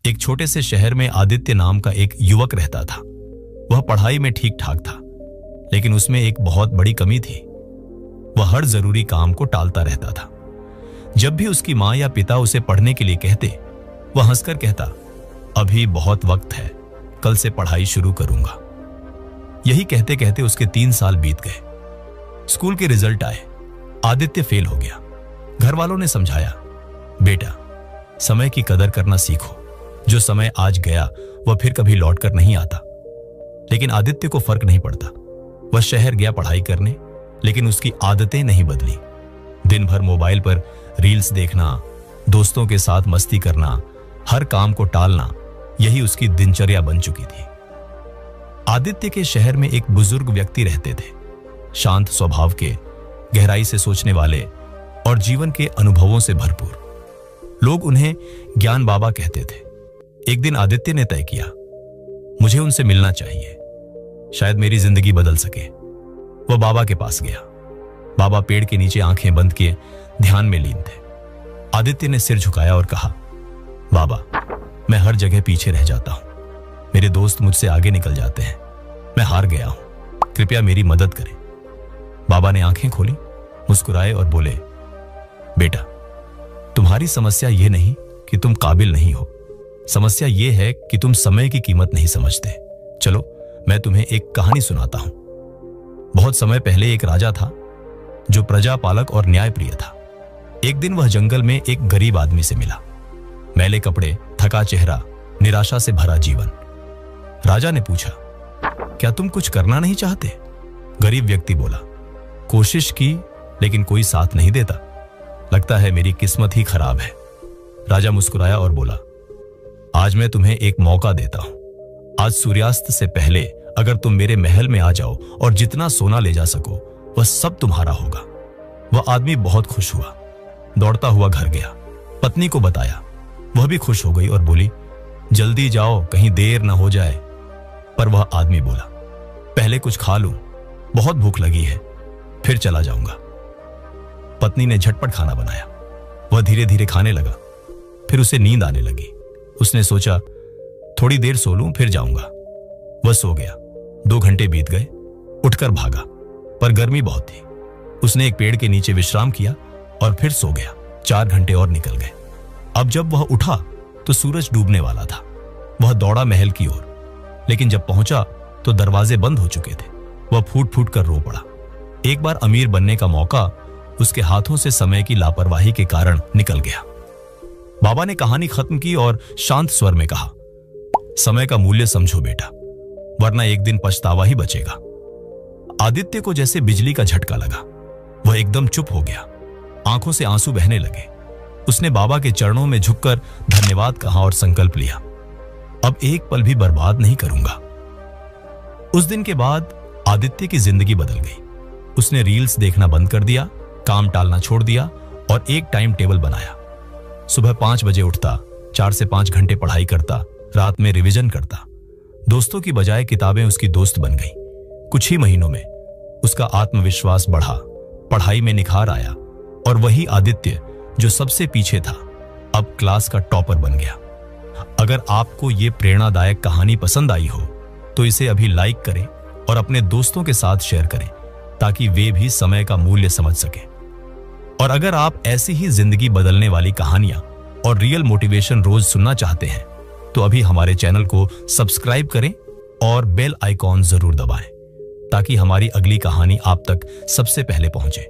एक छोटे से शहर में आदित्य नाम का एक युवक रहता था। वह पढ़ाई में ठीक ठाक था, लेकिन उसमें एक बहुत बड़ी कमी थी। वह हर जरूरी काम को टालता रहता था। जब भी उसकी माँ या पिता उसे पढ़ने के लिए कहते, वह हंसकर कहता, अभी बहुत वक्त है, कल से पढ़ाई शुरू करूंगा। यही कहते कहते उसके 3 साल बीत गए। स्कूल के रिजल्ट आए, आदित्य फेल हो गया। घर वालों ने समझाया, बेटा समय की कदर करना सीखो, जो समय आज गया वह फिर कभी लौट कर नहीं आता। लेकिन आदित्य को फर्क नहीं पड़ता। वह शहर गया पढ़ाई करने, लेकिन उसकी आदतें नहीं बदली। दिन भर मोबाइल पर रील्स देखना, दोस्तों के साथ मस्ती करना, हर काम को टालना, यही उसकी दिनचर्या बन चुकी थी। आदित्य के शहर में एक बुजुर्ग व्यक्ति रहते थे, शांत स्वभाव के, गहराई से सोचने वाले और जीवन के अनुभवों से भरपूर। लोग उन्हें ज्ञान बाबा कहते थे। एक दिन आदित्य ने तय किया, मुझे उनसे मिलना चाहिए, शायद मेरी जिंदगी बदल सके। वह बाबा के पास गया। बाबा पेड़ के नीचे आंखें बंद किए ध्यान में लीन थे। आदित्य ने सिर झुकाया और कहा, बाबा मैं हर जगह पीछे रह जाता हूं, मेरे दोस्त मुझसे आगे निकल जाते हैं, मैं हार गया हूं, कृपया मेरी मदद करें। बाबा ने आंखें खोली, मुस्कुराए और बोले, बेटा तुम्हारी समस्या यह नहीं कि तुम काबिल नहीं हो, समस्या यह है कि तुम समय की कीमत नहीं समझते। चलो मैं तुम्हें एक कहानी सुनाता हूं। बहुत समय पहले एक राजा था जो प्रजापालक और न्यायप्रिय था। एक दिन वह जंगल में एक गरीब आदमी से मिला। मैले कपड़े, थका चेहरा, निराशा से भरा जीवन। राजा ने पूछा, क्या तुम कुछ करना नहीं चाहते? गरीब व्यक्ति बोला, कोशिश की लेकिन कोई साथ नहीं देता, लगता है मेरी किस्मत ही खराब है। राजा मुस्कुराया और बोला, आज मैं तुम्हें एक मौका देता हूं। आज सूर्यास्त से पहले अगर तुम मेरे महल में आ जाओ और जितना सोना ले जा सको वह सब तुम्हारा होगा। वह आदमी बहुत खुश हुआ, दौड़ता हुआ घर गया, पत्नी को बताया। वह भी खुश हो गई और बोली, जल्दी जाओ कहीं देर ना हो जाए। पर वह आदमी बोला, पहले कुछ खा लूं, बहुत भूख लगी है, फिर चला जाऊंगा। पत्नी ने झटपट खाना बनाया। वह धीरे धीरे खाने लगा। फिर उसे नींद आने लगी। उसने सोचा, थोड़ी देर सो लूं फिर जाऊंगा। वह सो गया। 2 घंटे बीत गए। उठकर भागा, पर गर्मी बहुत थी। उसने एक पेड़ के नीचे विश्राम किया और फिर सो गया। 4 घंटे और निकल गए। अब जब वह उठा तो सूरज डूबने वाला था। वह दौड़ा महल की ओर, लेकिन जब पहुंचा तो दरवाजे बंद हो चुके थे। वह फूट फूट कर रो पड़ा। एक बार अमीर बनने का मौका उसके हाथों से समय की लापरवाही के कारण निकल गया। बाबा ने कहानी खत्म की और शांत स्वर में कहा, समय का मूल्य समझो बेटा, वरना एक दिन पछतावा ही बचेगा। आदित्य को जैसे बिजली का झटका लगा। वह एकदम चुप हो गया। आंखों से आंसू बहने लगे। उसने बाबा के चरणों में झुककर धन्यवाद कहा और संकल्प लिया, अब एक पल भी बर्बाद नहीं करूंगा। उस दिन के बाद आदित्य की जिंदगी बदल गई। उसने रील्स देखना बंद कर दिया, काम टालना छोड़ दिया और एक टाइम टेबल बनाया। सुबह 5 बजे उठता, 4 से 5 घंटे पढ़ाई करता, रात में रिवीजन करता। दोस्तों की बजाय किताबें उसकी दोस्त बन गई। कुछ ही महीनों में उसका आत्मविश्वास बढ़ा, पढ़ाई में निखार आया और वही आदित्य जो सबसे पीछे था अब क्लास का टॉपर बन गया। अगर आपको ये प्रेरणादायक कहानी पसंद आई हो तो इसे अभी लाइक करें और अपने दोस्तों के साथ शेयर करें ताकि वे भी समय का मूल्य समझ सकें। और अगर आप ऐसी ही जिंदगी बदलने वाली कहानियां और रियल मोटिवेशन रोज सुनना चाहते हैं तो अभी हमारे चैनल को सब्सक्राइब करें और बेल आइकॉन जरूर दबाएं ताकि हमारी अगली कहानी आप तक सबसे पहले पहुंचे।